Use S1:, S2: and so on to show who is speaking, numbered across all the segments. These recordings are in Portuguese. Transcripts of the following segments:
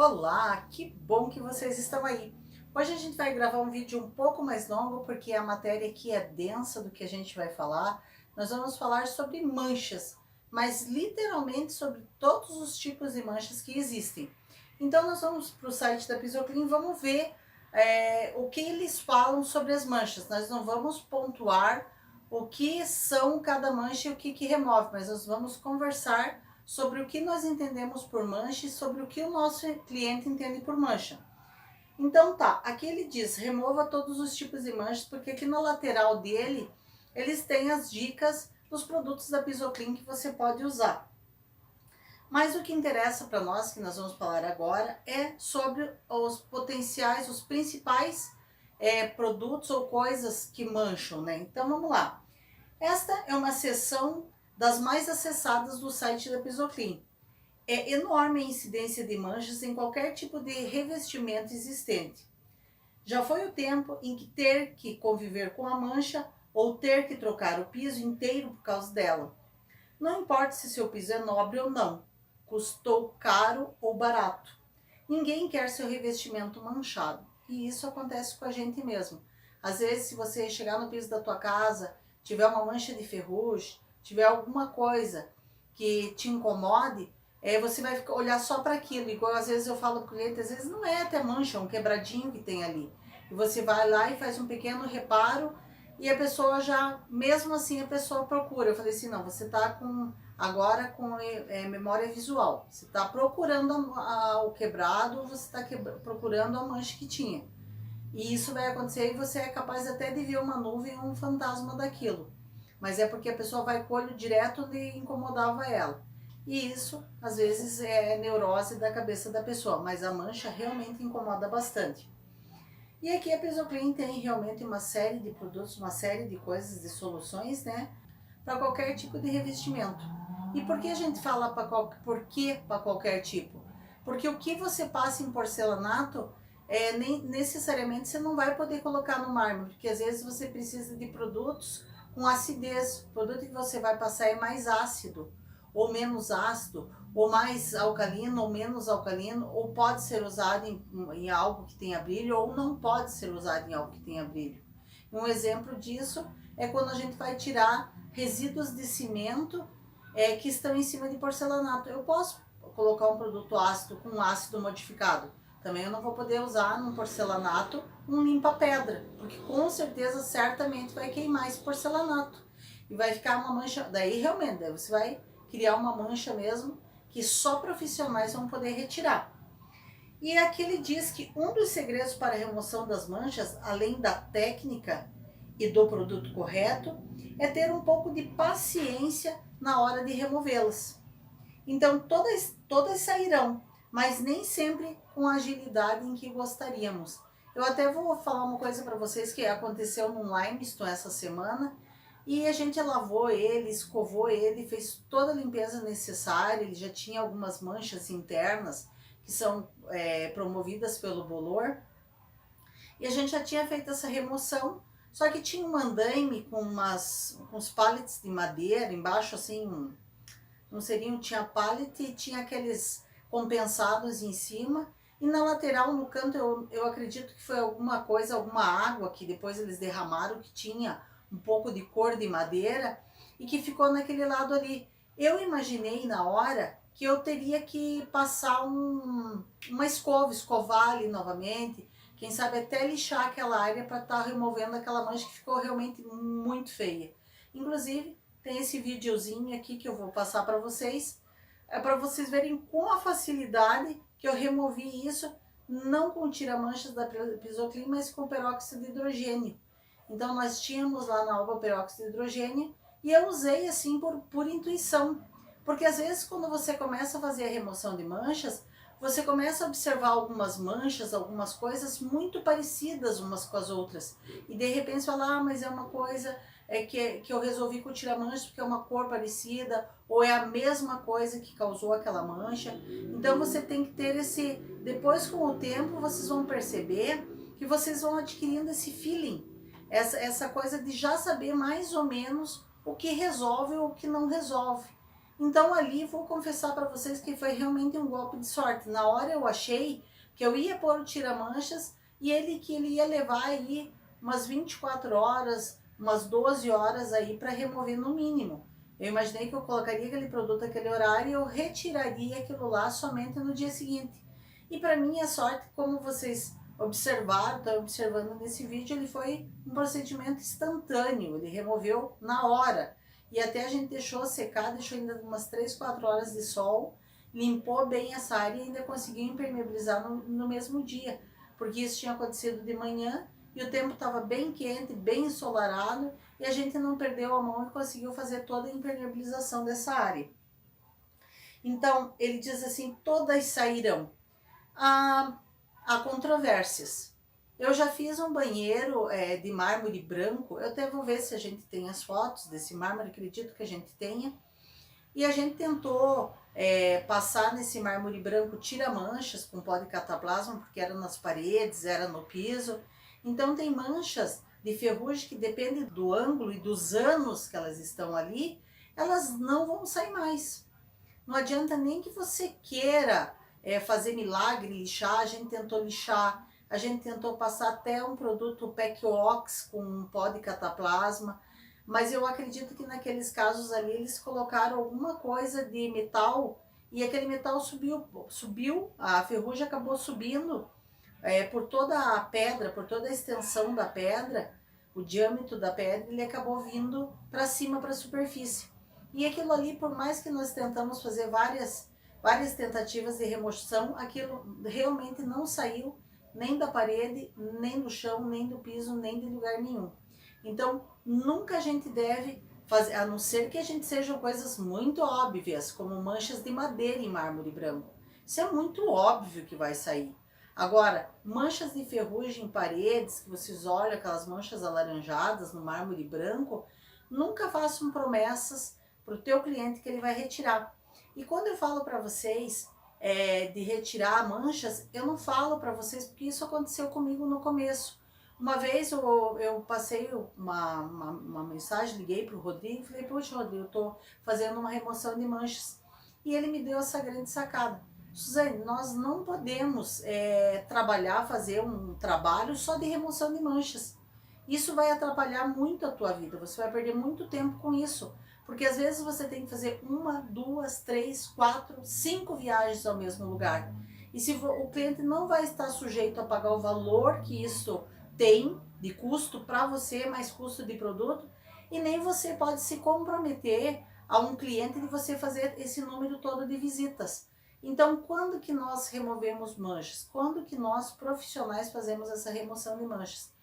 S1: Olá, que bom que vocês estão aí. Hoje a gente vai gravar um vídeo um pouco mais longo, porque a matéria aqui é densa do que a gente vai falar. Nós vamos falar sobre manchas, mas literalmente sobre todos os tipos de manchas que existem. Então nós vamos para o site da Pisoclean e vamos ver o que eles falam sobre as manchas. Nós não vamos pontuar o que são cada mancha e o que remove, mas nós vamos conversar sobre o que nós entendemos por mancha e sobre o que o nosso cliente entende por mancha. Então tá, aqui ele diz, remova todos os tipos de manchas, porque aqui na lateral dele, eles têm as dicas dos produtos da Pisoclean que você pode usar. Mas o que interessa para nós, que nós vamos falar agora, é sobre os potenciais, os principais produtos ou coisas que mancham, né? Então vamos lá. Esta é uma seção das mais acessadas do site da Pisoclean. É enorme a incidência de manchas em qualquer tipo de revestimento existente. Já foi o tempo em que ter que conviver com a mancha ou ter que trocar o piso inteiro por causa dela. Não importa se seu piso é nobre ou não, custou caro ou barato. Ninguém quer seu revestimento manchado. E isso acontece com a gente mesmo. Às vezes, se você chegar no piso da tua casa, tiver uma mancha de ferrugem, tiver alguma coisa que te incomode, você vai olhar só para aquilo. Igual às vezes eu falo para o cliente, às vezes não é até mancha, é um quebradinho que tem ali. E você vai lá e faz um pequeno reparo e a pessoa já, mesmo assim, a pessoa procura. Eu falei assim, não, você está agora com memória visual. Você está procurando o quebrado, ou você está procurando a mancha que tinha. E isso vai acontecer e você é capaz até de ver uma nuvem ou um fantasma daquilo. Mas é porque a pessoa vai com o olho direto onde incomodava ela. E isso, às vezes, é neurose da cabeça da pessoa, mas a mancha realmente incomoda bastante. E aqui a Pisoclean tem realmente uma série de produtos, uma série de coisas, de soluções, né? Para qualquer tipo de revestimento. E por que a gente fala por que para qualquer tipo? Porque o que você passa em porcelanato, nem necessariamente você não vai poder colocar no mármore, porque às vezes você precisa de produtos com acidez. O produto que você vai passar é mais ácido, ou menos ácido, ou mais alcalino, ou menos alcalino, ou pode ser usado em algo que tenha brilho, ou não pode ser usado em algo que tenha brilho. Um exemplo disso é quando a gente vai tirar resíduos de cimento que estão em cima de porcelanato. Eu posso colocar um produto ácido com ácido modificado. Também eu não vou poder usar num porcelanato um limpa-pedra, porque com certeza, certamente vai queimar esse porcelanato. E vai ficar uma mancha, daí realmente, daí você vai criar uma mancha mesmo, que só profissionais vão poder retirar. E aqui ele diz que um dos segredos para a remoção das manchas, além da técnica e do produto correto, é ter um pouco de paciência na hora de removê-las. Então todas sairão, mas nem sempre com a agilidade em que gostaríamos. Eu até vou falar uma coisa para vocês que aconteceu num limestone essa semana, e a gente lavou ele, escovou ele, fez toda a limpeza necessária. Ele já tinha algumas manchas internas que são promovidas pelo bolor, e a gente já tinha feito essa remoção. Só que tinha um andaime com uns pallets de madeira embaixo, assim, não seriam, tinha pallet e tinha aqueles compensados em cima, e na lateral, no canto, eu acredito que foi alguma coisa, alguma água que depois eles derramaram, que tinha um pouco de cor de madeira e que ficou naquele lado ali. Eu imaginei na hora que eu teria que passar uma escova, escovar ali novamente, quem sabe até lixar aquela área para estar removendo aquela mancha que ficou realmente muito feia. Inclusive, tem esse videozinho aqui que eu vou passar para vocês, para vocês verem com a facilidade que eu removi isso, não com tira-manchas da Pisoclean, mas com peróxido de hidrogênio. Então nós tínhamos lá na Alba peróxido de hidrogênio e eu usei assim por intuição. Porque às vezes quando você começa a fazer a remoção de manchas, você começa a observar algumas manchas, algumas coisas muito parecidas umas com as outras. E de repente você fala, mas é uma coisa que eu resolvi com tira-manchas porque é uma cor parecida, ou é a mesma coisa que causou aquela mancha. Então você tem que ter depois com o tempo vocês vão perceber que vocês vão adquirindo esse feeling, essa coisa de já saber mais ou menos o que resolve ou o que não resolve. Então ali vou confessar para vocês que foi realmente um golpe de sorte. Na hora eu achei que eu ia pôr o tira-manchas e ele ia levar aí umas 24 horas, umas 12 horas aí para remover no mínimo. Eu imaginei que eu colocaria aquele produto naquele horário e eu retiraria aquilo lá somente no dia seguinte. E para minha sorte, como vocês observaram, estão observando nesse vídeo, ele foi um procedimento instantâneo, ele removeu na hora. E até a gente deixou secar, deixou ainda umas 3, 4 horas de sol, limpou bem essa área e ainda conseguiu impermeabilizar no mesmo dia, porque isso tinha acontecido de manhã e o tempo estava bem quente, bem ensolarado, e a gente não perdeu a mão e conseguiu fazer toda a impermeabilização dessa área. Então, ele diz assim, todas sairão. Há controvérsias. Eu já fiz um banheiro de mármore branco, eu até vou ver se a gente tem as fotos desse mármore, acredito que a gente tenha. E a gente tentou passar nesse mármore branco tira-manchas com pó de cataplasma, porque era nas paredes, era no piso. Então tem manchas de ferrugem que depende do ângulo e dos anos que elas estão ali, elas não vão sair mais. Não adianta nem que você queira fazer milagre, lixar. A gente tentou lixar, a gente tentou passar até um produto PEC Ox com um pó de cataplasma, mas eu acredito que naqueles casos ali eles colocaram alguma coisa de metal e aquele metal subiu, a ferrugem acabou subindo por toda a pedra, por toda a extensão da pedra, o diâmetro da pedra, ele acabou vindo para cima, para a superfície. E aquilo ali, por mais que nós tentamos fazer várias tentativas de remoção, aquilo realmente não saiu nem da parede, nem do chão, nem do piso, nem de lugar nenhum. Então, nunca a gente deve fazer, a não ser que a gente sejam coisas muito óbvias, como manchas de madeira em mármore branco. Isso é muito óbvio que vai sair. Agora, manchas de ferrugem em paredes, que vocês olham aquelas manchas alaranjadas no mármore branco, nunca façam promessas para o teu cliente que ele vai retirar. E quando eu falo para vocês de retirar manchas, eu não falo para vocês porque isso aconteceu comigo no começo. Uma vez eu passei uma mensagem, liguei para o Rodrigo e falei, puxa Rodrigo, eu estou fazendo uma remoção de manchas. E ele me deu essa grande sacada. Suzane, nós não podemos trabalhar, fazer um trabalho só de remoção de manchas. Isso vai atrapalhar muito a tua vida, você vai perder muito tempo com isso. Porque às vezes você tem que fazer 1, 2, 3, 4, 5 viagens ao mesmo lugar. E se o cliente não vai estar sujeito a pagar o valor que isso tem de custo para você, mais custo de produto, e nem você pode se comprometer a um cliente de você fazer esse número todo de visitas. Então, quando que nós removemos manchas? Quando que nós profissionais fazemos essa remoção de manchas?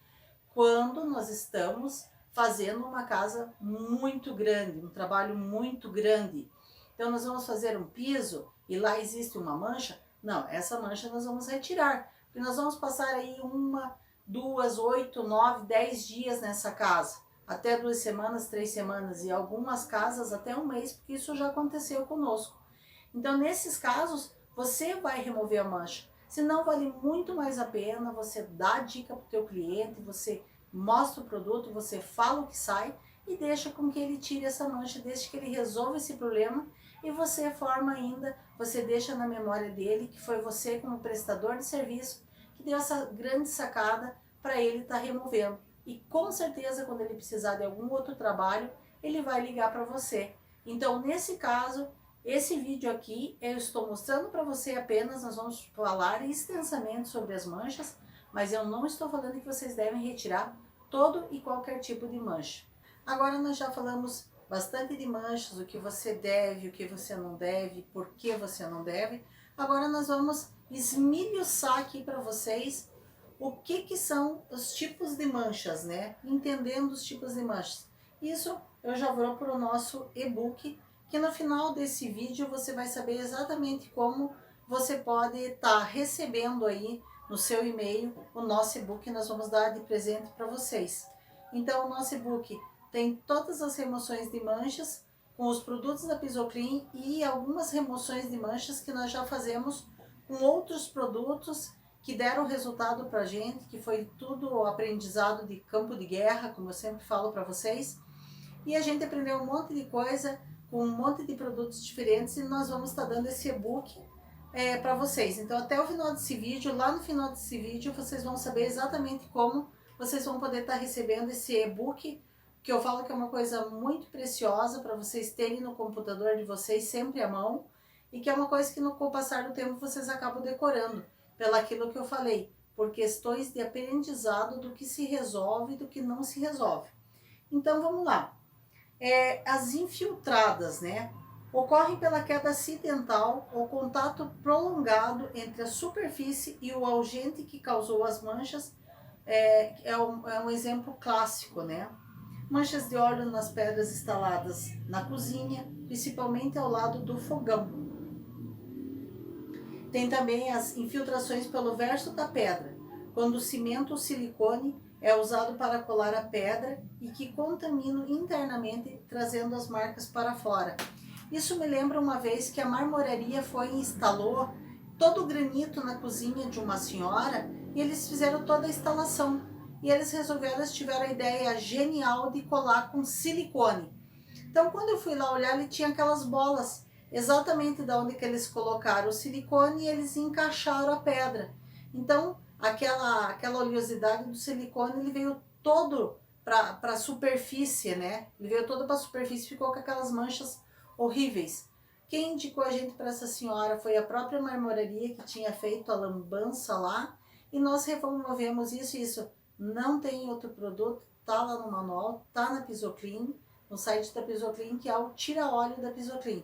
S1: Quando nós estamos fazendo uma casa muito grande, um trabalho muito grande. Então nós vamos fazer um piso e lá existe uma mancha? Não, essa mancha nós vamos retirar. Porque nós vamos passar aí 1, 2, 8, 9, 10 dias nessa casa. Até 2 semanas, 3 semanas e algumas casas até um mês, porque isso já aconteceu conosco. Então nesses casos você vai remover a mancha. Senão vale muito mais a pena você dar dica para o teu cliente, você mostra o produto, você fala o que sai e deixa com que ele tire essa mancha, deixa que ele resolva esse problema e você forma ainda, você deixa na memória dele que foi você como prestador de serviço que deu essa grande sacada para ele estar removendo. E com certeza quando ele precisar de algum outro trabalho, ele vai ligar para você. Então nesse caso, esse vídeo aqui eu estou mostrando para você apenas, nós vamos falar extensamente sobre as manchas, mas eu não estou falando que vocês devem retirar todo e qualquer tipo de mancha. Agora nós já falamos bastante de manchas, o que você deve, o que você não deve, por que você não deve. Agora nós vamos esmiuçar aqui para vocês o que são os tipos de manchas, né? Entendendo os tipos de manchas. Isso eu já vou para o nosso e-book, que no final desse vídeo você vai saber exatamente como você pode estar recebendo aí no seu e-mail o nosso e-book que nós vamos dar de presente para vocês. Então o nosso e-book tem todas as remoções de manchas com os produtos da Pisoclean e algumas remoções de manchas que nós já fazemos com outros produtos que deram resultado para a gente, que foi tudo aprendizado de campo de guerra, como eu sempre falo para vocês. E a gente aprendeu um monte de coisa com um monte de produtos diferentes e nós vamos estar dando esse e-book para vocês. Então até o final desse vídeo, lá no final desse vídeo, vocês vão saber exatamente como vocês vão poder estar recebendo esse e-book, que eu falo que é uma coisa muito preciosa para vocês terem no computador de vocês sempre à mão, e que é uma coisa que com o passar do tempo vocês acabam decorando, pelaquilo que eu falei, por questões de aprendizado do que se resolve e do que não se resolve. Então vamos lá. As infiltradas, né? Ocorrem pela queda acidental ou contato prolongado entre a superfície e o agente que causou as manchas. É um exemplo clássico, né? Manchas de óleo nas pedras instaladas na cozinha, principalmente ao lado do fogão. Tem também as infiltrações pelo verso da pedra, quando o cimento ou silicone é usado para colar a pedra e que contamina internamente, trazendo as marcas para fora. Isso me lembra uma vez que a marmoraria foi e instalou todo o granito na cozinha de uma senhora e eles fizeram toda a instalação. E eles tiveram a ideia genial de colar com silicone. Então quando eu fui lá olhar, ele tinha aquelas bolas, exatamente da onde que eles colocaram o silicone e eles encaixaram a pedra. Então aquela oleosidade do silicone, ele veio todo para a superfície, né? Ele veio todo para a superfície e ficou com aquelas manchas horríveis. Quem indicou a gente para essa senhora foi a própria marmoraria que tinha feito a lambança lá, e nós removemos isso. Não tem outro produto, tá lá no manual, tá na Pisoclean, no site da Pisoclean, que é o tira-óleo da Pisoclean.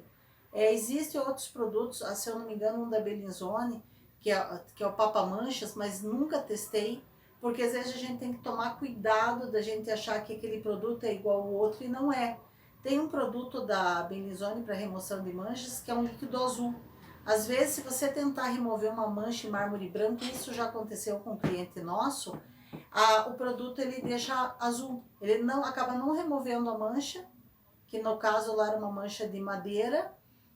S1: Existem outros produtos, se eu não me engano, um da Bellinzone, que é o Papa Manchas, mas nunca testei, porque às vezes a gente tem que tomar cuidado da gente achar que aquele produto é igual ao outro, e não é. Tem um produto da Bellinzone para remoção de manchas, que é um líquido azul. Às vezes, se você tentar remover uma mancha em mármore branco, isso já aconteceu com um cliente nosso, o produto ele deixa azul. Ele acaba não removendo a mancha, que no caso lá era uma mancha de madeira,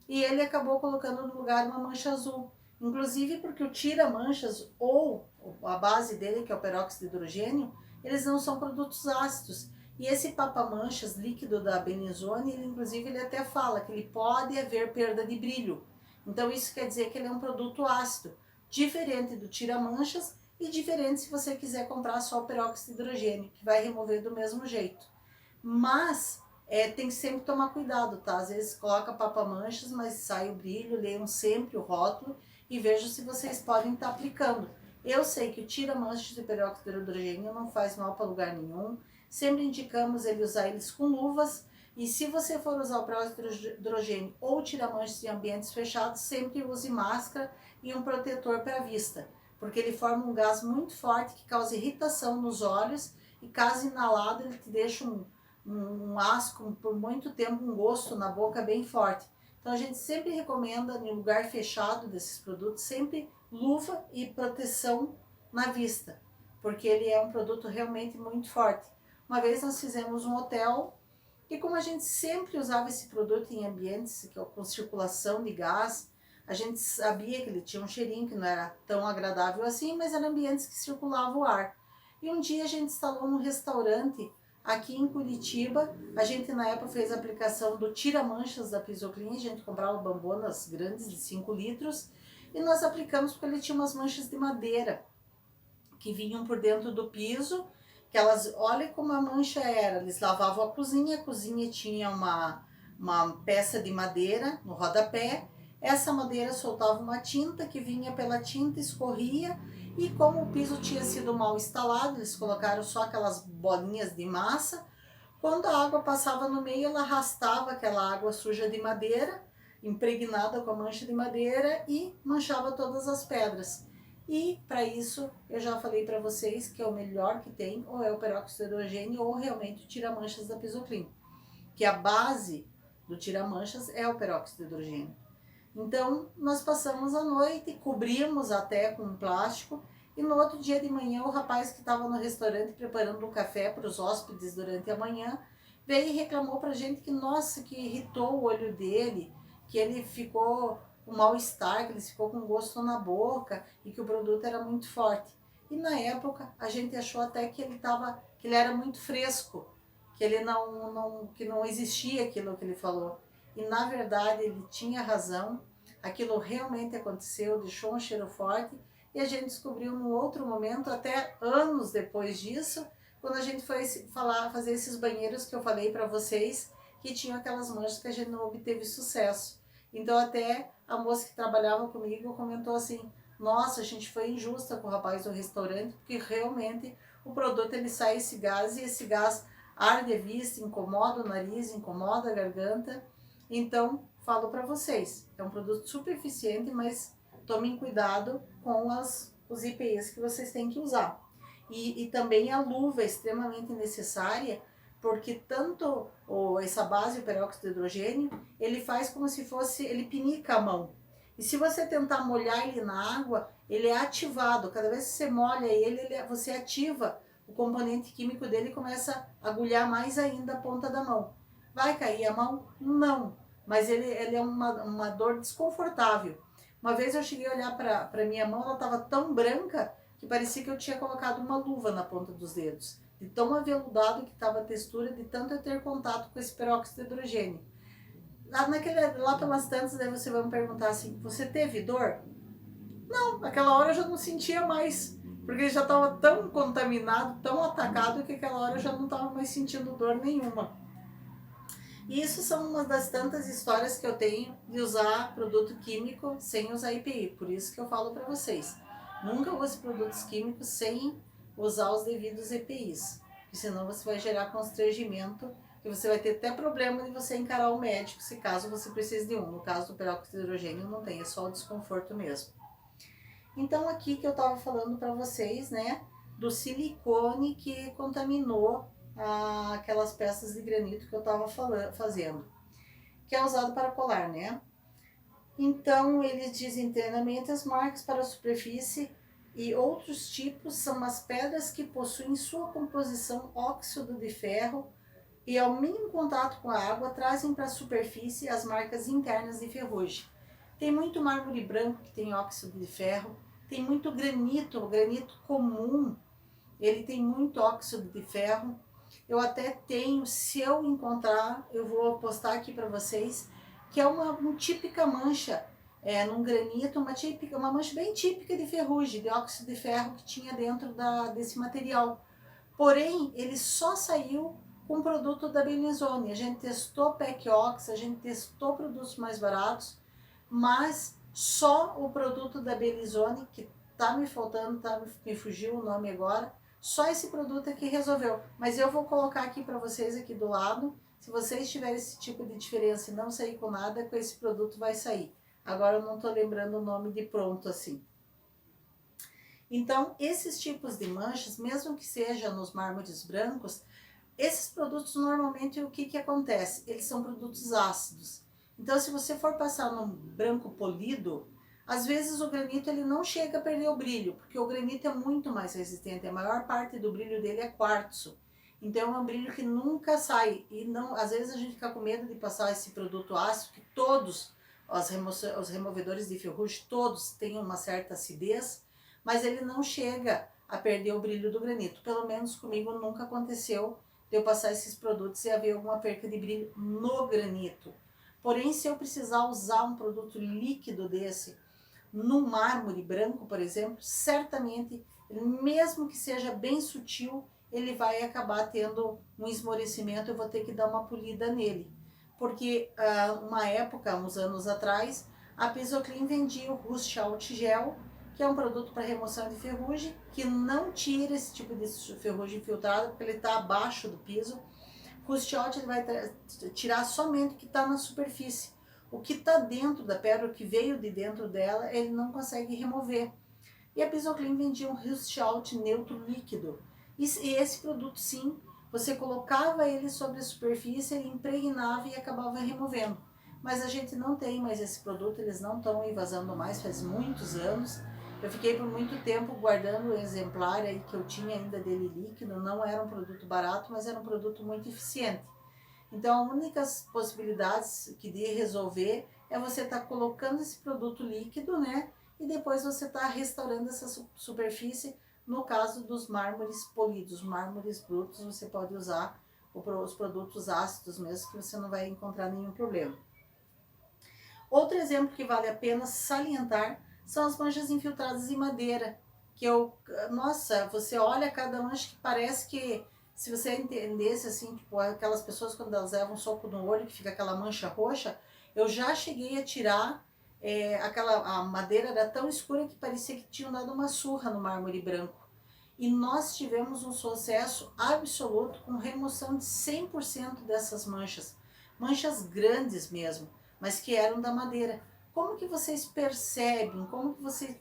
S1: e ele acabou colocando no lugar uma mancha azul. Inclusive porque o tira-manchas ou a base dele, que é o peróxido de hidrogênio, eles não são produtos ácidos. E esse papa-manchas líquido da Bellinzone, ele até fala que ele pode haver perda de brilho. Então isso quer dizer que ele é um produto ácido, diferente do tira-manchas e diferente se você quiser comprar só o peróxido de hidrogênio, que vai remover do mesmo jeito. Mas tem que sempre tomar cuidado, tá? Às vezes coloca papa-manchas, mas sai o brilho, leiam sempre o rótulo e vejam se vocês podem estar aplicando. Eu sei que o tira-manchas de peróxido de hidrogênio não faz mal para lugar nenhum. Sempre indicamos usar eles com luvas. E se você for usar o peróxido de hidrogênio ou tira-manchas em ambientes fechados, sempre use máscara e um protetor para a vista, porque ele forma um gás muito forte que causa irritação nos olhos e caso inalado ele te deixa um asco por muito tempo, um gosto na boca bem forte. Então a gente sempre recomenda em lugar fechado desses produtos, sempre luva e proteção na vista, porque ele é um produto realmente muito forte. Uma vez nós fizemos um hotel e como a gente sempre usava esse produto em ambientes com circulação de gás, a gente sabia que ele tinha um cheirinho que não era tão agradável assim, mas eram ambientes que circulava o ar. E um dia a gente instalou num restaurante aqui em Curitiba. A gente na época fez a aplicação do tira-manchas da Pisoclean, a gente comprava bambonas grandes de 5 litros e nós aplicamos porque ele tinha umas manchas de madeira que vinham por dentro do piso, que elas, olha como a mancha era, eles lavavam a cozinha tinha uma peça de madeira no rodapé, essa madeira soltava uma tinta que vinha pela tinta, escorria, e como o piso tinha sido mal instalado, eles colocaram só aquelas bolinhas de massa, quando a água passava no meio, ela arrastava aquela água suja de madeira, impregnada com a mancha de madeira, e manchava todas as pedras. E para isso, eu já falei para vocês que é o melhor que tem, ou é o peróxido de hidrogênio, ou realmente o tira-manchas da Pisoclean, que a base do tira-manchas é o peróxido de hidrogênio. Então, nós passamos a noite, cobrimos até com um plástico, e no outro dia de manhã, o rapaz que estava no restaurante preparando um café para os hóspedes durante a manhã, veio e reclamou para a gente que, nossa, que irritou o olho dele, que ele ficou um mal-estar, que ele ficou com gosto na boca e que o produto era muito forte. E na época, a gente achou até que ele era muito fresco, que ele que não existia aquilo que ele falou. e na verdade ele tinha razão, aquilo realmente aconteceu, deixou um cheiro forte, e a gente descobriu num outro momento, até anos depois disso, quando a gente foi fazer esses banheiros que eu falei para vocês, que tinham aquelas manchas que a gente não obteve sucesso. Então até a moça que trabalhava comigo comentou assim, nossa, a gente foi injusta com o rapaz do restaurante, porque realmente o produto ele sai esse gás, e esse gás arde a vista, incomoda o nariz, incomoda a garganta. Então, falo para vocês, é um produto super eficiente, mas tomem cuidado com os EPIs que vocês têm que usar. E também a luva é extremamente necessária, porque tanto essa base, o peróxido de hidrogênio, ele faz como se fosse, ele pinica a mão. E se você tentar molhar ele na água, ele é ativado. Cada vez que você molha ele você ativa o componente químico dele e começa a agulhar mais ainda a ponta da mão. Vai cair a mão? Não. Mas ele é uma dor desconfortável. Uma vez eu cheguei a olhar para minha mão, ela estava tão branca que parecia que eu tinha colocado uma luva na ponta dos dedos. De tão aveludado que estava a textura, de tanto eu ter contato com esse peróxido de hidrogênio. Lá pelas tantas, daí você vai me perguntar assim, você teve dor? Não, aquela hora eu já não sentia mais, porque já estava tão contaminado, tão atacado, que aquela hora eu já não estava mais sentindo dor nenhuma. E isso são uma das tantas histórias que eu tenho de usar produto químico sem usar EPI, por isso que eu falo para vocês. Nunca use produtos químicos sem usar os devidos EPIs, porque senão você vai gerar constrangimento e você vai ter até problema de você encarar o médico, se caso você precise de um. No caso do peróxido de hidrogênio não tem, é só o desconforto mesmo. Então aqui que eu estava falando para vocês, né, do silicone que contaminou aquelas peças de granito que eu estava fazendo, que é usado para colar, né? Então eles dizem internamente as marcas para a superfície e outros tipos são as pedras que possuem em sua composição óxido de ferro e ao mínimo contato com a água trazem para a superfície as marcas internas de ferrugem. Tem muito mármore branco que tem óxido de ferro, tem muito granito, o granito comum, ele tem muito óxido de ferro. Eu até tenho, se eu encontrar, eu vou postar aqui para vocês, que é uma típica mancha num granito, uma mancha bem típica de ferrugem, de óxido de ferro que tinha dentro desse material. Porém, ele só saiu com o produto da Belizone. A gente testou PEC-Ox, a gente testou produtos mais baratos, mas só o produto da Belizone, que tá me faltando, me fugiu o nome agora, só esse produto aqui resolveu. Mas eu vou colocar aqui para vocês aqui do lado. Se vocês tiverem esse tipo de diferença e não sair com nada, com esse produto vai sair. Agora eu não tô lembrando o nome de pronto assim. Então, esses tipos de manchas, mesmo que seja nos mármores brancos, esses produtos normalmente o que acontece? Eles são produtos ácidos. Então, se você for passar num branco polido, às vezes o granito ele não chega a perder o brilho, porque o granito é muito mais resistente, a maior parte do brilho dele é quartzo. Então é um brilho que nunca sai, e não, às vezes a gente fica com medo de passar esse produto ácido, que todos os removedores de ferrugem, todos têm uma certa acidez, mas ele não chega a perder o brilho do granito. Pelo menos comigo nunca aconteceu de eu passar esses produtos e haver alguma perca de brilho no granito. Porém, se eu precisar usar um produto líquido desse, num mármore branco, por exemplo, certamente, mesmo que seja bem sutil, ele vai acabar tendo um esmorecimento, eu vou ter que dar uma polida nele. Porque uma época, uns anos atrás, a Pisoclean vendia o Rust Out Gel, que é um produto para remoção de ferrugem, que não tira esse tipo de ferrugem infiltrada, porque ele está abaixo do piso. Rust Out ele vai tirar somente o que está na superfície. O que está dentro da pedra, o que veio de dentro dela, ele não consegue remover. E a Pisoclean vendia um Rust Out neutro líquido. E esse produto, sim, você colocava ele sobre a superfície, ele impregnava e acabava removendo. Mas a gente não tem mais esse produto, eles não estão invasando mais, faz muitos anos. Eu fiquei por muito tempo guardando o exemplar aí que eu tinha ainda dele líquido, não era um produto barato, mas era um produto muito eficiente. Então, a única possibilidade de resolver é você estar colocando esse produto líquido, né? E depois você está restaurando essa superfície. No caso dos mármores polidos, mármores brutos, você pode usar os produtos ácidos mesmo, que você não vai encontrar nenhum problema. Outro exemplo que vale a pena salientar são as manchas infiltradas em madeira, que nossa, você olha cada mancha que parece que, se você entendesse assim, tipo, aquelas pessoas quando elas levam um soco no olho, que fica aquela mancha roxa, eu já cheguei a tirar, a madeira era tão escura que parecia que tinham dado uma surra no mármore branco. E nós tivemos um sucesso absoluto com remoção de 100% dessas manchas. Manchas grandes mesmo, mas que eram da madeira. Como que vocês percebem?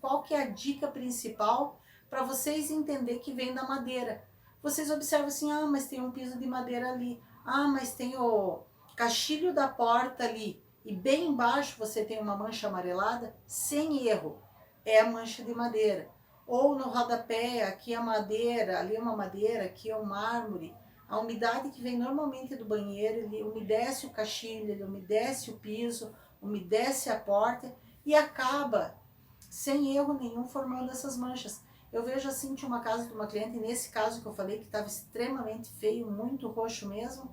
S1: Qual que é a dica principal para vocês entender que vem da madeira? Vocês observam assim, ah, mas tem um piso de madeira ali. Ah, mas tem o caixilho da porta ali. E bem embaixo você tem uma mancha amarelada, sem erro. É a mancha de madeira. Ou no rodapé, aqui a madeira, ali é uma madeira, aqui é um mármore. A umidade que vem normalmente do banheiro, ele umedece o caixilho, ele umedece o piso, umedece a porta e acaba, sem erro nenhum, formando essas manchas. Eu vejo assim, tinha uma casa de uma cliente, nesse caso que eu falei, que estava extremamente feio, muito roxo mesmo,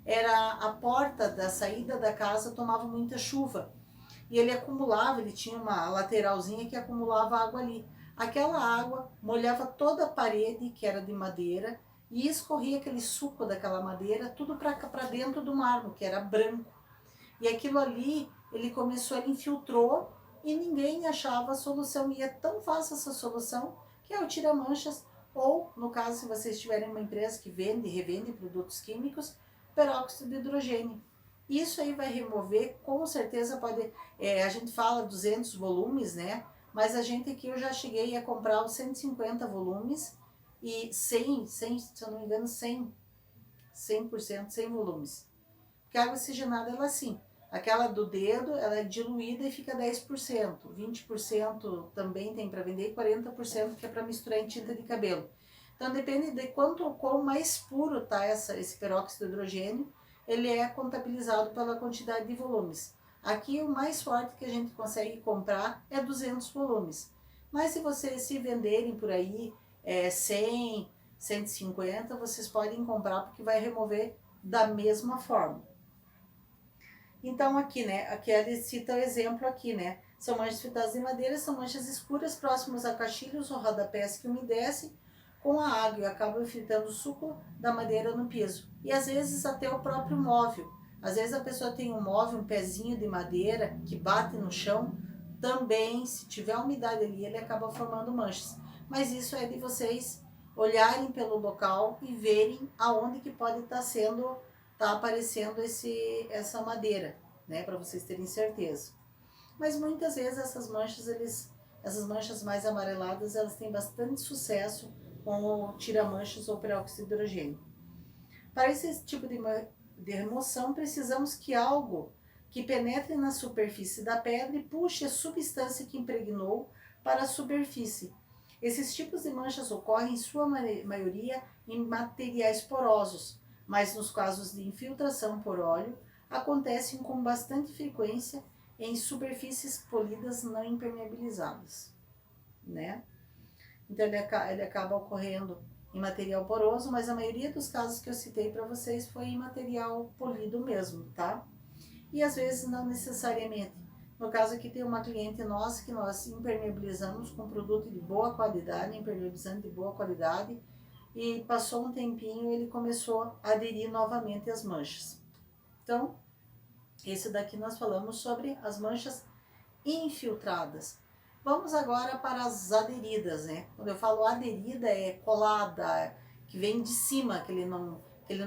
S1: era a porta da saída da casa tomava muita chuva. E ele acumulava, ele tinha uma lateralzinha que acumulava água ali. Aquela água molhava toda a parede, que era de madeira, e escorria aquele suco daquela madeira tudo para dentro do mármore, que era branco. E aquilo ali, ele infiltrou e ninguém achava a solução. E é tão fácil essa solução que é o tira-manchas, ou, no caso, se vocês tiverem uma empresa que vende e revende produtos químicos, peróxido de hidrogênio. Isso aí vai remover, com certeza pode, a gente fala 200 volumes, né? Mas a gente aqui, eu já cheguei a comprar os 150 volumes e 100, se eu não me engano, 100%, 100 volumes. Porque a água oxigenada, ela assim, aquela do dedo, ela é diluída e fica 10%, 20% também tem para vender e 40% que é para misturar em tinta de cabelo. Então depende de quão mais puro tá esse peróxido de hidrogênio, ele é contabilizado pela quantidade de volumes. Aqui o mais forte que a gente consegue comprar é 200 volumes. Mas se vocês se venderem por aí 100, 150, vocês podem comprar porque vai remover da mesma forma. Então aqui, né, aqui ele cita o exemplo aqui, né, são manchas filtradas em madeira, são manchas escuras próximas a caixilhos ou rodapés que umedecem com a água e acabam infiltrando o suco da madeira no piso. E às vezes até o próprio móvel. Às vezes a pessoa tem um móvel, um pezinho de madeira que bate no chão, também, se tiver umidade ali, ele acaba formando manchas. Mas isso é de vocês olharem pelo local e verem aonde que pode estar aparecendo essa madeira, né, para vocês terem certeza. Mas muitas vezes essas manchas mais amareladas, elas têm bastante sucesso com o tira-manchas ou peróxido de hidrogênio. Para esse tipo de remoção, precisamos que algo que penetre na superfície da pedra e puxe a substância que impregnou para a superfície. Esses tipos de manchas ocorrem, em sua maioria, em materiais porosos, mas nos casos de infiltração por óleo, acontecem com bastante frequência em superfícies polidas não impermeabilizadas, né? Então ele acaba ocorrendo em material poroso, mas a maioria dos casos que eu citei para vocês foi em material polido mesmo, tá? E às vezes não necessariamente. No caso aqui tem uma cliente nossa que nós impermeabilizamos com produto de boa qualidade, impermeabilizante de boa qualidade, e passou um tempinho e ele começou a aderir novamente às manchas. Então, esse daqui nós falamos sobre as manchas infiltradas. Vamos agora para as aderidas, né? Quando eu falo aderida, é colada, que vem de cima, que ele não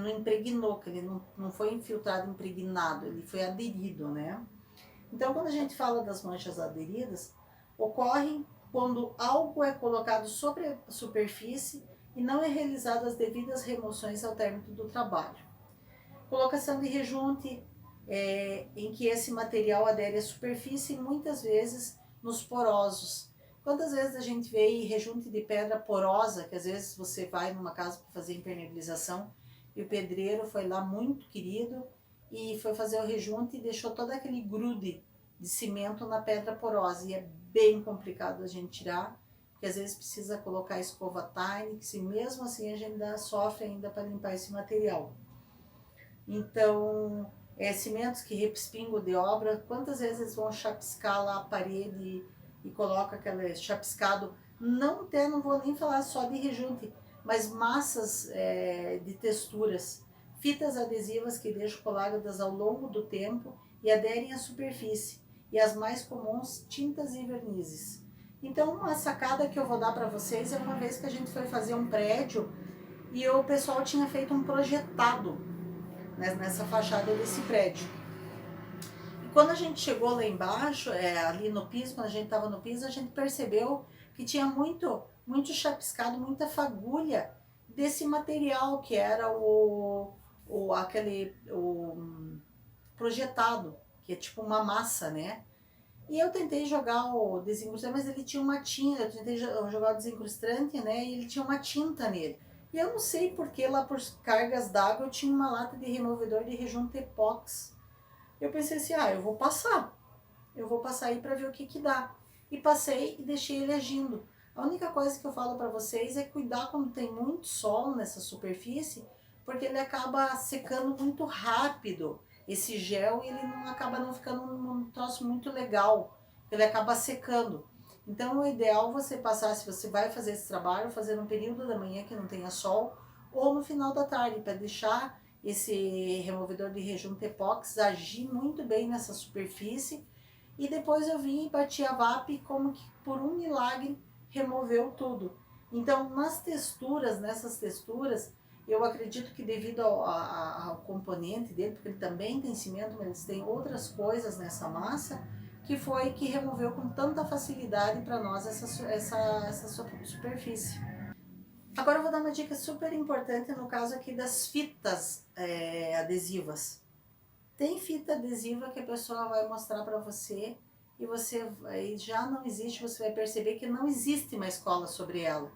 S1: impregnou, que ele não foi infiltrado, impregnado, ele foi aderido, né? Então, quando a gente fala das manchas aderidas, ocorrem quando algo é colocado sobre a superfície e não é realizado as devidas remoções ao término do trabalho. Colocação de rejunte, em que esse material adere à superfície e muitas vezes nos porosos. Quantas vezes a gente vê rejunte de pedra porosa, que às vezes você vai numa casa para fazer impermeabilização e o pedreiro foi lá muito querido e foi fazer o rejunte e deixou todo aquele grude de cimento na pedra porosa. E é bem complicado a gente tirar, porque às vezes precisa colocar escova Tinex e mesmo assim a gente sofre ainda para limpar esse material. Então, cimentos que respingam de obra, quantas vezes eles vão chapiscar lá a parede e coloca aquele chapiscado, não vou nem falar só de rejunte, mas massas de texturas, fitas adesivas que deixam coladas ao longo do tempo e aderem à superfície, e as mais comuns, tintas e vernizes. Então, uma sacada que eu vou dar para vocês é uma vez que a gente foi fazer um prédio e o pessoal tinha feito um projetado, né, nessa fachada desse prédio. E quando a gente chegou lá embaixo, ali no piso, quando a gente estava no piso, a gente percebeu que tinha muito chapiscado, muita fagulha desse material que era aquele projetado, que é tipo uma massa, né? E eu tentei jogar o desincrustante, mas ele tinha uma tinta, eu tentei jogar o desincrustante, né, e ele tinha uma tinta nele. E eu não sei porque lá por cargas d'água eu tinha uma lata de removedor de rejunte epox. Eu pensei assim, eu vou passar aí para ver o que que dá. E passei e deixei ele agindo. A única coisa que eu falo para vocês é cuidar quando tem muito sol nessa superfície, porque ele acaba secando muito rápido esse gel e ele não acaba não ficando um troço muito legal, ele acaba secando. Então o ideal é você passar, se você vai fazer esse trabalho, fazer no período da manhã que não tenha sol, ou no final da tarde, para deixar esse removedor de rejunte epox agir muito bem nessa superfície. E depois eu vim e bati a VAP como que por um milagre removeu tudo. Então nessas texturas, eu acredito que devido ao componente dele, porque ele também tem cimento, mas eles têm outras coisas nessa massa, que foi que removeu com tanta facilidade para nós essa superfície. Agora eu vou dar uma dica super importante no caso aqui das fitas adesivas. Tem fita adesiva que a pessoa vai mostrar para você e você já não existe, você vai perceber que não existe mais cola sobre ela.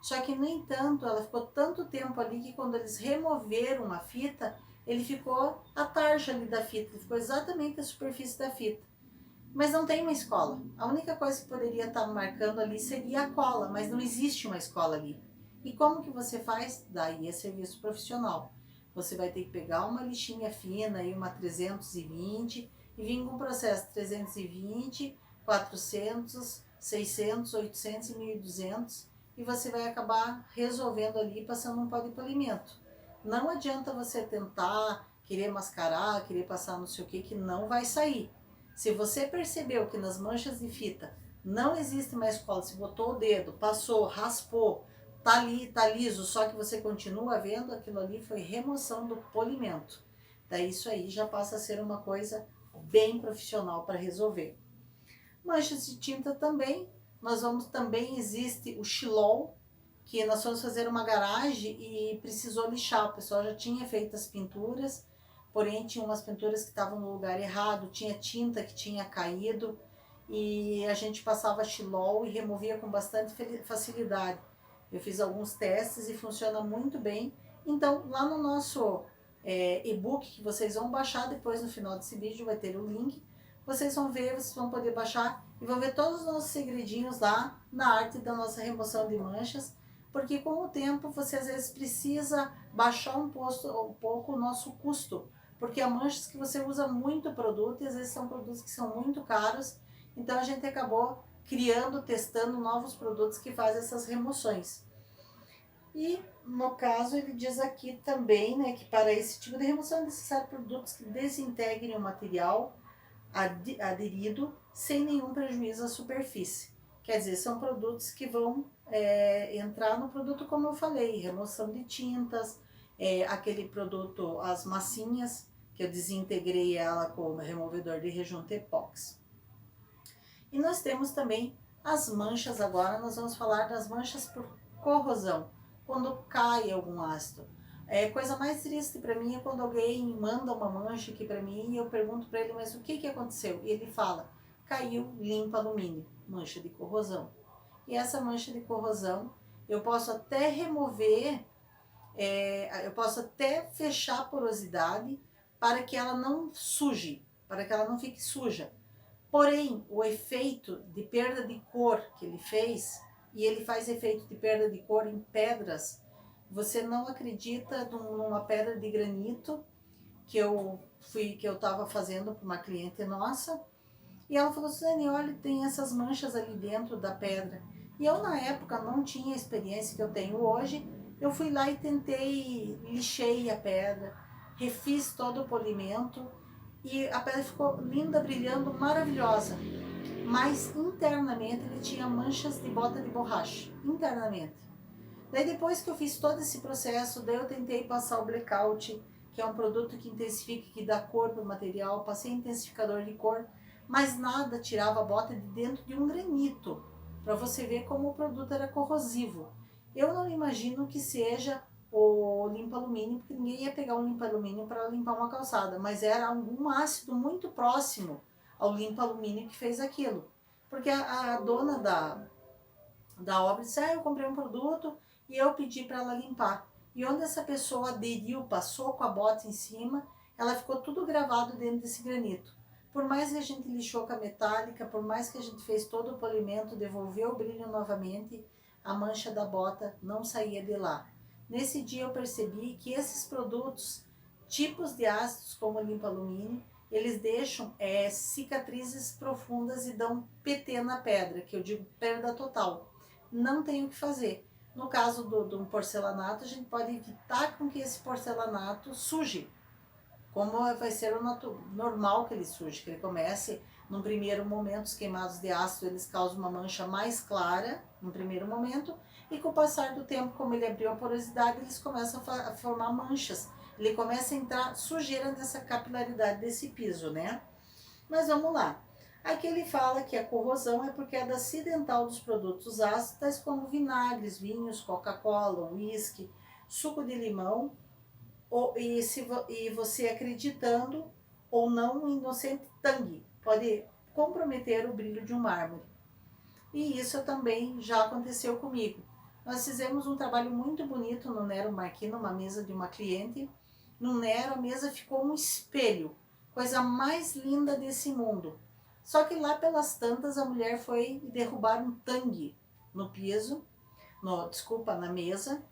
S1: Só que, no entanto, ela ficou tanto tempo ali que quando eles removeram a fita, ele ficou a tarja ali da fita, ele ficou exatamente a superfície da fita. Mas não tem uma escola. A única coisa que poderia estar marcando ali seria a cola, mas não existe uma escola ali. E como que você faz? Daí é serviço profissional. Você vai ter que pegar uma lixinha fina, aí uma 320, e vir com o processo 320, 400, 600, 800 e 1200, e você vai acabar resolvendo ali, passando um pó de polimento. Não adianta você tentar, querer mascarar, querer passar não sei o que não vai sair. Se você percebeu que nas manchas de fita não existe mais cola, se botou o dedo, passou, raspou, tá ali, tá liso, só que você continua vendo, aquilo ali foi remoção do polimento. Daí isso aí já passa a ser uma coisa bem profissional para resolver. Manchas de tinta também, também existe o xilol, que nós fomos fazer uma garagem e precisou lixar, o pessoal já tinha feito as pinturas, porém tinha umas pinturas que estavam no lugar errado, tinha tinta que tinha caído, e a gente passava xilol e removia com bastante facilidade. Eu fiz alguns testes e funciona muito bem. Então, lá no nosso e-book, que vocês vão baixar depois no final desse vídeo, vai ter o link. Vocês vão ver, vocês vão poder baixar e vão ver todos os nossos segredinhos lá na arte da nossa remoção de manchas, porque com o tempo você às vezes precisa baixar um pouco o nosso custo, porque há manchas que você usa muito produto e às vezes são produtos que são muito caros, então a gente acabou criando, testando novos produtos que fazem essas remoções. E no caso ele diz aqui também, né, que para esse tipo de remoção é necessário produtos que desintegrem o material aderido sem nenhum prejuízo à superfície. Quer dizer, são produtos que vão entrar no produto, como eu falei, remoção de tintas, aquele produto, as massinhas, que eu desintegrei ela com o removedor de rejunte epox. E nós temos também as manchas agora, nós vamos falar das manchas por corrosão, quando cai algum ácido. Coisa mais triste para mim é quando alguém manda uma mancha aqui para mim e eu pergunto para ele, mas o que aconteceu? E ele fala, caiu limpa alumínio, mancha de corrosão. E essa mancha de corrosão, eu posso até remover, eu posso até fechar a porosidade para que ela não suje, para que ela não fique suja. Porém, o efeito de perda de cor que ele fez, e ele faz efeito de perda de cor em pedras, você não acredita numa pedra de granito que eu estava fazendo para uma cliente nossa, e ela falou: Suzane, olha, tem essas manchas ali dentro da pedra. E eu na época não tinha a experiência que eu tenho hoje. Eu fui lá e tentei, lixei a pedra, refiz todo o polimento e a pedra ficou linda, brilhando, maravilhosa. Mas internamente ele tinha manchas de bota de borracha, internamente. Daí depois que eu fiz todo esse processo, daí eu tentei passar o blackout, que é um produto que intensifica, que dá cor para o material, passei intensificador de cor, mas nada tirava a bota de dentro de um granito, para você ver como o produto era corrosivo. Eu não imagino que seja o limpa-alumínio, porque ninguém ia pegar um limpa-alumínio para limpar uma calçada, mas era algum ácido muito próximo ao limpa-alumínio que fez aquilo. Porque a dona da obra disse: eu comprei um produto e eu pedi para ela limpar. E onde essa pessoa aderiu, passou com a bota em cima, ela ficou tudo gravado dentro desse granito. Por mais que a gente lixou com a metálica, por mais que a gente fez todo o polimento, devolveu o brilho novamente, a mancha da bota não saía de lá. Nesse dia eu percebi que esses produtos, tipos de ácidos como o limpa-alumínio, eles deixam cicatrizes profundas e dão PT na pedra, que eu digo perda total. Não tem o que fazer. No caso de um porcelanato, a gente pode evitar com que esse porcelanato suje, como vai ser o normal que ele suje, que ele comece, num primeiro momento, os queimados de ácido, eles causam uma mancha mais clara, no primeiro momento, e com o passar do tempo, como ele abriu a porosidade, eles começam a formar manchas, ele começa a entrar sujeira nessa capilaridade desse piso, né? Mas vamos lá. Aqui ele fala que a corrosão é por queda acidental dos produtos ácidos, tais como vinagres, vinhos, Coca-Cola, uísque, suco de limão, e você acreditando ou não, um inocente tangue pode comprometer o brilho de um mármore. E isso também já aconteceu comigo. Nós fizemos um trabalho muito bonito no Nero Marquis, numa mesa de uma cliente. No Nero, a mesa ficou um espelho, coisa mais linda desse mundo. Só que lá pelas tantas, a mulher foi derrubar um tangue no piso, na mesa,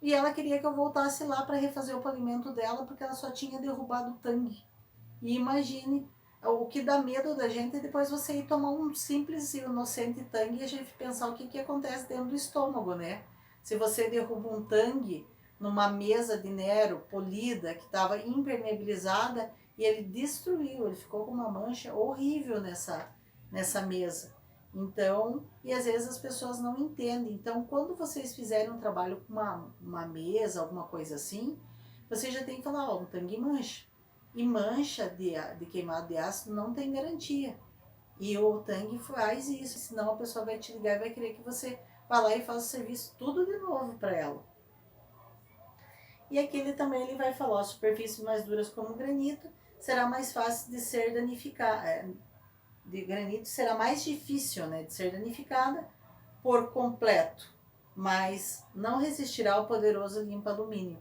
S1: e ela queria que eu voltasse lá para refazer o polimento dela, porque ela só tinha derrubado o tangue. E imagine, o que dá medo da gente é depois você ir tomar um simples e inocente tangue e a gente pensar o que acontece dentro do estômago, né? Se você derruba um tangue numa mesa de Nero polida, que estava impermeabilizada, e ele destruiu, ele ficou com uma mancha horrível nessa mesa. Então, e às vezes as pessoas não entendem. Então, quando vocês fizerem um trabalho com uma mesa, alguma coisa assim, você já tem que falar: ó, um tangue mancha. E mancha de queimado de ácido não tem garantia. E o tangue faz isso, senão a pessoa vai te ligar e vai querer que você vá lá e faça o serviço tudo de novo para ela. E aqui ele vai falar: superfícies mais duras como granito será mais fácil de ser danificada. De granito será mais difícil, né, de ser danificada por completo, mas não resistirá ao poderoso limpa-alumínio.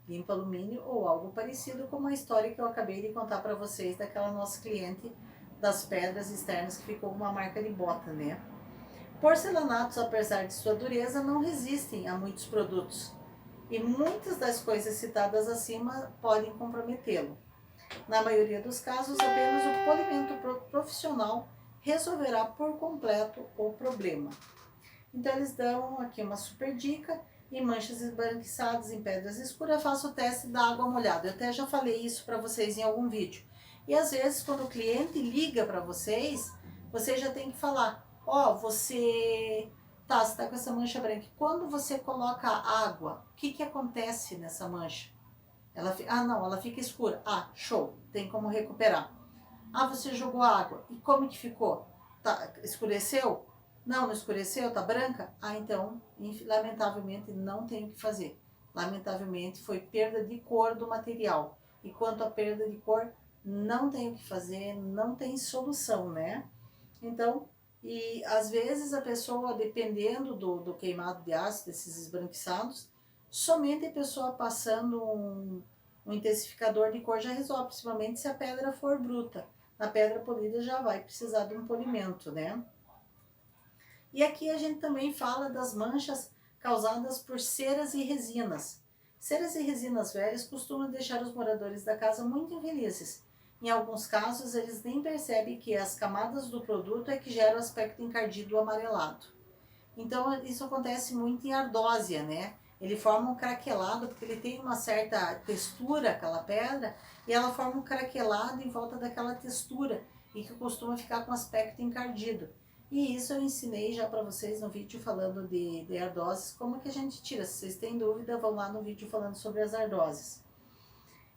S1: Limpa-alumínio ou algo parecido, como a história que eu acabei de contar para vocês daquela nossa cliente das pedras externas que ficou uma marca de bota, né? Porcelanatos, apesar de sua dureza, não resistem a muitos produtos e muitas das coisas citadas acima podem comprometê-lo. Na maioria dos casos, apenas o polimento profissional resolverá por completo o problema. Então eles dão aqui uma super dica: em manchas esbranquiçadas, em pedras escuras, faça o teste da água molhada. Eu até já falei isso para vocês em algum vídeo. E às vezes quando o cliente liga para vocês, você já tem que falar: ó, você tá com essa mancha branca. Quando você coloca água, o que acontece nessa mancha? Ela fica escura. Ah, show, tem como recuperar. Ah, você jogou água. E como que ficou? Escureceu? Não escureceu? Tá branca? Ah, então, lamentavelmente, não tem o que fazer. Lamentavelmente, foi perda de cor do material. E quanto à perda de cor, não tem o que fazer, não tem solução, né? Então, e às vezes a pessoa, dependendo do queimado de ácido, desses esbranquiçados, somente a pessoa passando um intensificador de cor já resolve, principalmente se a pedra for bruta. Na pedra polida já vai precisar de um polimento, né? E aqui a gente também fala das manchas causadas por ceras e resinas. Ceras e resinas velhas costumam deixar os moradores da casa muito infelizes. Em alguns casos, eles nem percebem que as camadas do produto é que geram o aspecto encardido amarelado. Então, isso acontece muito em ardósia, né? Ele forma um craquelado, porque ele tem uma certa textura, aquela pedra, e ela forma um craquelado em volta daquela textura, e que costuma ficar com aspecto encardido. E isso eu ensinei já para vocês no vídeo falando de ardósias, como que a gente tira. Se vocês têm dúvida, vão lá no vídeo falando sobre as ardósias.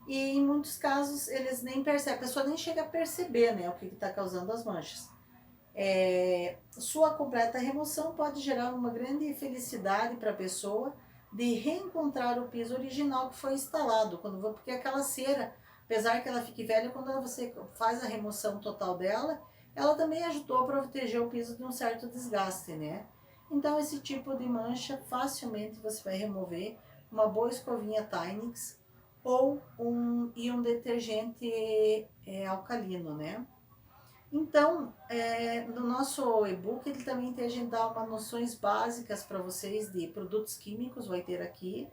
S1: E em muitos casos, eles nem percebem, a pessoa nem chega a perceber, né, o que está causando as manchas. Sua completa remoção pode gerar uma grande felicidade para a pessoa de reencontrar o piso original que foi instalado, porque aquela cera, apesar que ela fique velha, quando você faz a remoção total dela, ela também ajudou a proteger o piso de um certo desgaste, né? Então esse tipo de mancha facilmente você vai remover uma boa escovinha Tinex ou um detergente alcalino, né? Então, no nosso e-book, ele também tem, a gente dá umas noções básicas para vocês de produtos químicos, vai ter aqui,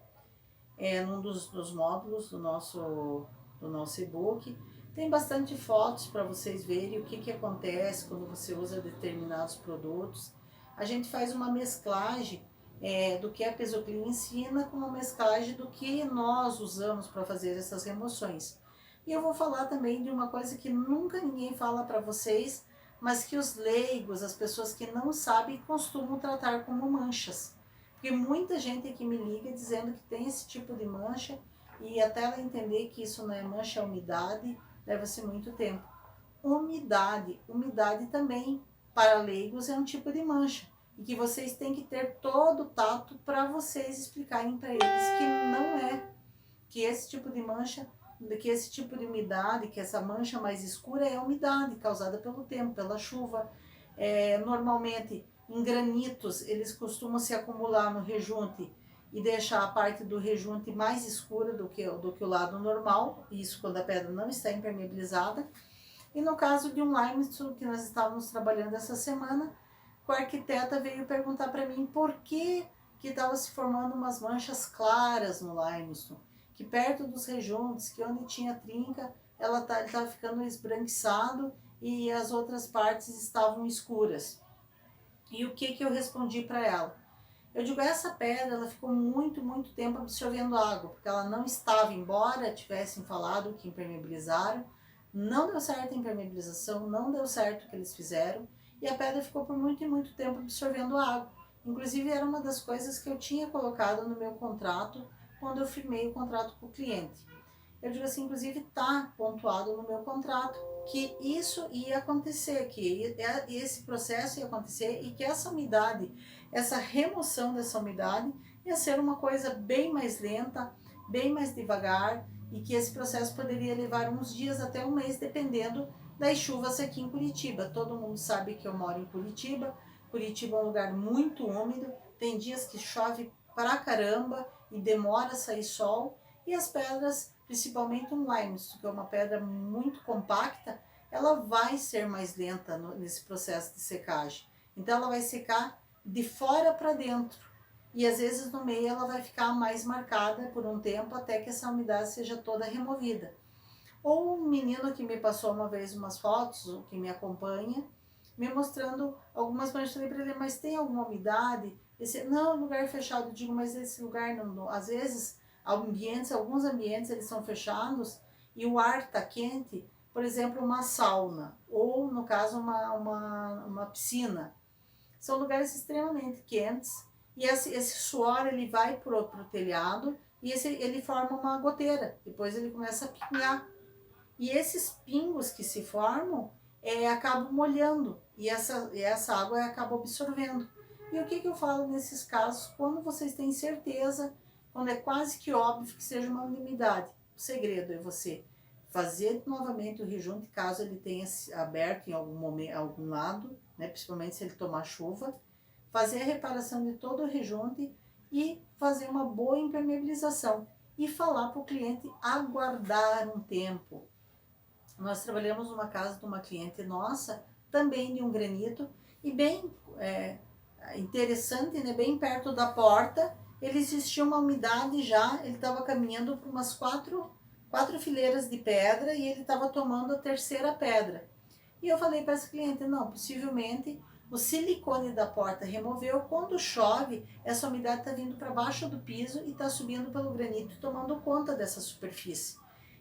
S1: num dos módulos do nosso e-book. Tem bastante fotos para vocês verem o que acontece quando você usa determinados produtos. A gente faz uma mesclagem do que a Pesoclin ensina com uma mesclagem do que nós usamos para fazer essas remoções. E eu vou falar também de uma coisa que nunca ninguém fala para vocês, mas que os leigos, as pessoas que não sabem, costumam tratar como manchas. Porque muita gente aqui me liga dizendo que tem esse tipo de mancha, e até ela entender que isso não é mancha, é umidade, leva-se muito tempo. Umidade também, para leigos, é um tipo de mancha. E que vocês têm que ter todo o tato para vocês explicarem para eles que não é, que esse tipo de mancha, que esse tipo de umidade, que essa mancha mais escura é a umidade causada pelo tempo, pela chuva. Normalmente, em granitos, eles costumam se acumular no rejunte e deixar a parte do rejunte mais escura do que o lado normal, isso quando a pedra não está impermeabilizada. E no caso de um limestone que nós estávamos trabalhando essa semana, a arquiteta veio perguntar para mim por que estava se formando umas manchas claras no limestone, que perto dos rejuntes, que onde tinha trinca, ele estava ficando esbranquiçado e as outras partes estavam escuras. E o que eu respondi para ela? Eu digo, essa pedra, ela ficou muito tempo absorvendo água, porque ela não estava, embora tivessem falado que impermeabilizaram, não deu certo a impermeabilização, não deu certo o que eles fizeram, e a pedra ficou por muito tempo absorvendo água. Inclusive, era uma das coisas que eu tinha colocado no meu contrato, quando eu firmei o contrato com o cliente. Eu digo assim, inclusive está pontuado no meu contrato que isso ia acontecer, que esse processo ia acontecer e que essa umidade, essa remoção dessa umidade ia ser uma coisa bem mais lenta, bem mais devagar, e que esse processo poderia levar uns dias até um mês, dependendo das chuvas aqui em Curitiba. Todo mundo sabe que eu moro em Curitiba. Curitiba é um lugar muito úmido, tem dias que chove pra caramba e demora a sair sol, e as pedras, principalmente um limestone, que é uma pedra muito compacta, ela vai ser mais lenta nesse processo de secagem. Então ela vai secar de fora para dentro, e às vezes no meio ela vai ficar mais marcada por um tempo até que essa umidade seja toda removida. Ou um menino que me passou uma vez umas fotos, que me acompanha, me mostrando algumas manchas. Eu falei para ele, mas tem alguma umidade? Não, lugar fechado. Eu digo, mas esse lugar, não, às vezes, alguns ambientes eles são fechados e o ar está quente, por exemplo, uma sauna, ou no caso uma piscina. São lugares extremamente quentes, e esse suor ele vai pro telhado, e ele forma uma goteira, depois ele começa a pingar. E esses pingos que se formam acabam molhando, e essa água acaba absorvendo. E o que eu falo nesses casos? Quando vocês têm certeza, quando é quase que óbvio que seja uma umidade. O segredo é você fazer novamente o rejunte, caso ele tenha aberto em algum momento, algum lado, né, principalmente se ele tomar chuva, fazer a reparação de todo o rejunte e fazer uma boa impermeabilização. E falar para o cliente aguardar um tempo. Nós trabalhamos numa casa de uma cliente nossa, também de um granito, e bem interessante, né, bem perto da porta, ele existia uma umidade já, ele estava caminhando por umas quatro fileiras de pedra e ele estava tomando a terceira pedra. E eu falei para essa cliente, não, possivelmente o silicone da porta removeu, quando chove, essa umidade está vindo para baixo do piso e está subindo pelo granito, tomando conta dessa superfície.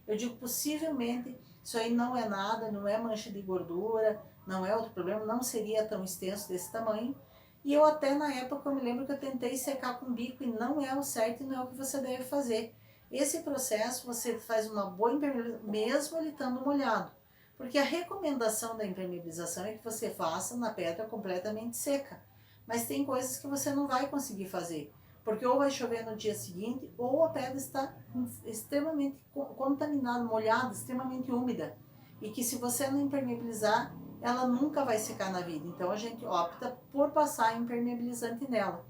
S1: Eu digo, possivelmente, isso aí não é nada, não é mancha de gordura, não é outro problema, não seria tão extenso desse tamanho. E eu até na época, eu me lembro que eu tentei secar com bico e não é o certo e não é o que você deve fazer. Esse processo você faz uma boa impermeabilização, mesmo ele estando molhado. Porque a recomendação da impermeabilização é que você faça na pedra completamente seca. Mas tem coisas que você não vai conseguir fazer. Porque ou vai chover no dia seguinte, ou a pedra está extremamente contaminada, molhada, extremamente úmida. E que se você não impermeabilizar, ela nunca vai secar na vida. Então a gente opta por passar impermeabilizante nela.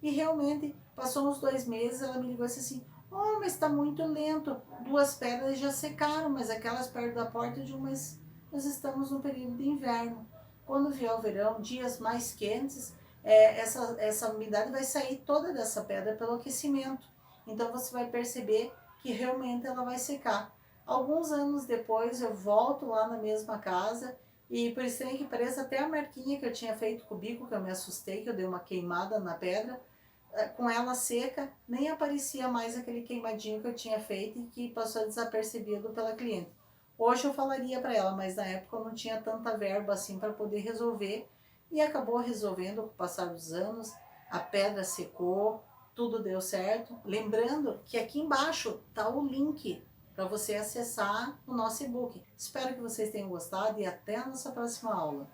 S1: E realmente, passou uns 2 meses, ela me ligou e disse assim, oh, mas está muito lento, 2 pedras já secaram, mas aquelas perto da porta, eu digo, mas nós estamos no período de inverno. Quando vier o verão, dias mais quentes, essa umidade vai sair toda dessa pedra pelo aquecimento. Então você vai perceber que realmente ela vai secar. Alguns anos depois eu volto lá na mesma casa e por estranho que pareça, até a marquinha que eu tinha feito com o bico, que eu me assustei, que eu dei uma queimada na pedra, com ela seca, nem aparecia mais aquele queimadinho que eu tinha feito e que passou desapercebido pela cliente. Hoje eu falaria para ela, mas na época eu não tinha tanta verba assim para poder resolver e acabou resolvendo com o passar dos anos, a pedra secou, tudo deu certo. Lembrando que aqui embaixo está o link para você acessar o nosso e-book. Espero que vocês tenham gostado e até a nossa próxima aula.